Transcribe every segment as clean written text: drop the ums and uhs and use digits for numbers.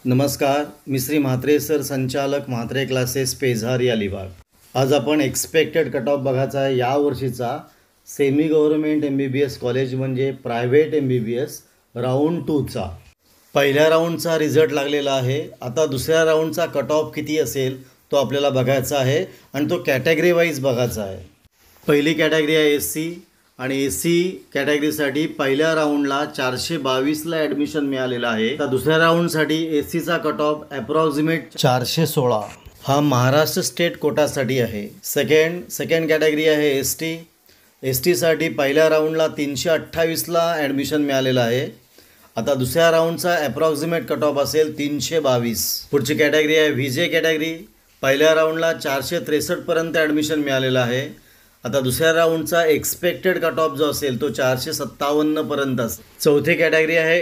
नमस्कार, मी श्री म्हात्रे सर, संचालक म्हात्रे क्लासेस, पेझार या अलिबाग. आज आपण एक्सपेक्टेड कट ऑफ बघायचा आहे या वर्षीचा सेमी गव्हर्नमेंट MBBS कॉलेज म्हणजे प्रायव्हेट MBBS राऊंड 2चा. पहिल्या राऊंडचा रिझल्ट लागलेला आहे. आता दुसऱ्या राऊंडचा कट ऑफ किती असेल तो आपल्याला बघायचा आहे आणि तो कॅटेगरी वाईज बघायचा आहे. पहिली कॅटेगरी आहे SC आणि SC कॅटेगरीसाठी पहिल्या राऊंडला 422ला ॲडमिशन मिळालेलं आहे. तर दुसऱ्या राऊंडसाठी SCचा कट ऑफ ॲप्रॉक्सिमेट 416 हा महाराष्ट्र स्टेट कोटासाठी आहे. सेकंड कॅटेगरी आहे ST पहिल्या राऊंडला 328ला ॲडमिशन मिळालेलं आहे. आता दुसऱ्या राऊंडचा ॲप्रॉक्सिमेट कट ऑफ असेल 322. पुढची कॅटेगरी आहे VJ कॅटेगरी. पहिल्या राऊंडला 463पर्यंत ॲडमिशन मिळालेलं आहे. आता दुसऱ्या राऊंडचा एक्सपेक्टेड कट ऑफ जो असेल तो 457पर्यंत असेल. चौथी कॅटेगरी आहे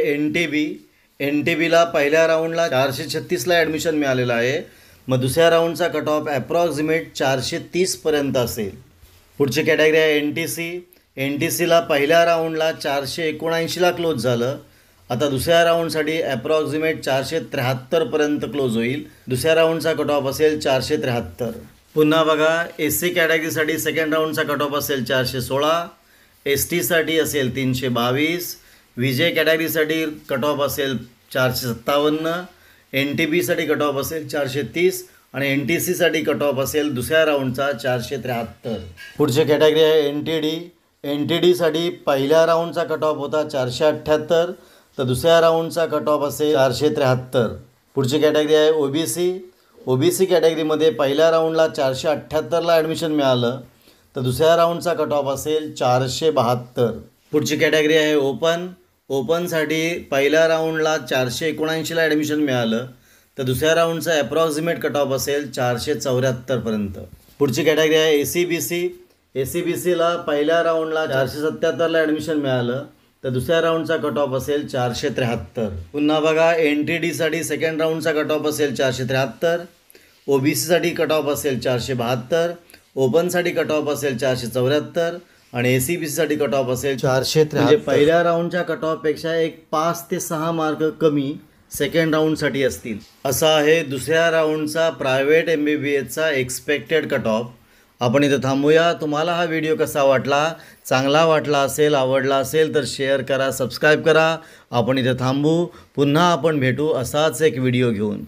NTBला पहिल्या राऊंडला 436ला ॲडमिशन मिळालेलं आहे. मग दुसऱ्या राऊंडचा कट ऑफ ॲप्रॉक्सिमेट 430पर्यंत असेल. पुढची कॅटेगरी आहे NTCला पहिल्या राऊंडला 479ला क्लोज झालं. आता दुसऱ्या राऊंडसाठी ॲप्रॉक्सिमेट 473पर्यंत क्लोज होईल. दुसऱ्या राऊंडचा कट ऑफ असेल 473. पुन्हा बघा, SC कॅटेगरीसाठी सेकंड राऊंडचा कट ऑफ असेल 416, STसाठी असेल 322, VJ कॅटेगरीसाठी कट ऑफ असेल 457, NTBसाठी कट ऑफ असेल 430 आणि NTCसाठी कट ऑफ असेल दुसऱ्या राऊंडचा 473. पुढची कॅटेगरी आहे NTDसाठी पहिल्या राऊंडचा कट ऑफ होता 478, तर दुसऱ्या राऊंडचा कट ऑफ असेल 473. पुढची कॅटेगरी आहे OBC कॅटेगरीमध्ये पहिल्या राऊंडला 478ला ॲडमिशन मिळालं, तर दुसऱ्या राऊंडचा कट ऑफ असेल 472. पुढची कॅटेगरी आहे ओपनसाठी पहिल्या राऊंडला 479ला ॲडमिशन मिळालं, तर दुसऱ्या राऊंडचा ॲप्रॉक्सिमेट कट ऑफ असेल 474पर्यंत. पुढची कॅटेगरी आहे ACBCला पहिल्या राऊंडला 477ला ॲडमिशन मिळालं, तर दुसऱ्या राऊंडचा कट ऑफ असेल 473. पुन्हा बघा, NTDसाठी सेकंड राऊंडचा कट ऑफ असेल 473, OBCसाठी कट ऑफ असेल 472, ओपनसाठी कट ऑफ असेल 474 आणि ACBCसाठी कट ऑफ असेल 473. म्हणजे पहिल्या राऊंडच्या कट ऑफपेक्षा एक 5 ते 6 मार्क कमी सेकंड राऊंडसाठी असतील. असा आहे दुसऱ्या राऊंडचा प्रायव्हेट MBBSचा एक्सपेक्टेड कट ऑफ. आपण इथं थांबूया. तुम्हाला हा व्हिडिओ कसा वाटला? चांगला वाटला असेल, आवडला असेल तर शेअर करा, सबस्क्राईब करा. आपण इथं थांबू. पुन्हा आपण भेटू असाच एक व्हिडिओ घेऊन.